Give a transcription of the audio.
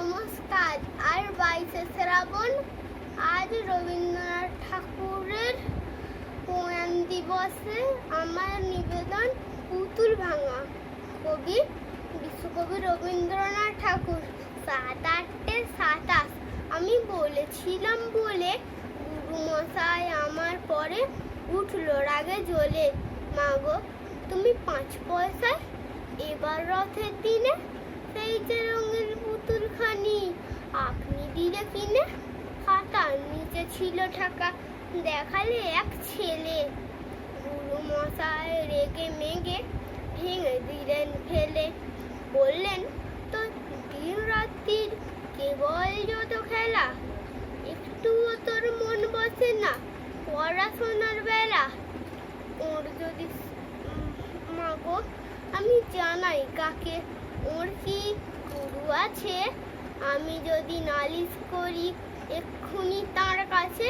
নমস্কার। আর 22শে শ্রাবণ, আজ রবীন্দ্রনাথ ঠাকুরের প্রয়াণ দিবসে আমার নিবেদন পুতুল ভাঙা। কবি বিশ্বকবি রবীন্দ্রনাথ ঠাকুর। 7/8/27 আমি বলেছিলাম বলে গুরুমশাই আমার পরে উঠলো রাগে জ্বলে। মাগো তুমি 5 পয়সায় এবার রথের দিনে সেই যে রঙের পুতুল খানি আপনি দিলে কিনে। খাতার নিচে ছিল টাকা, দেখালে এক ছেলে। গুরুমশাই রেগে মেগে ভেঙে দিলেন ফেলে। বললেন তো দিন রাত্রির কেবল যত খেলা, একটুও তোর মন বসে না পড়াশোনার বেলা। ওর যদি মাগো আমি জানাই কাকে, ওর কি গুরু আছে? আমি যদি নালিশ করি এক্ষুনি তার কাছে।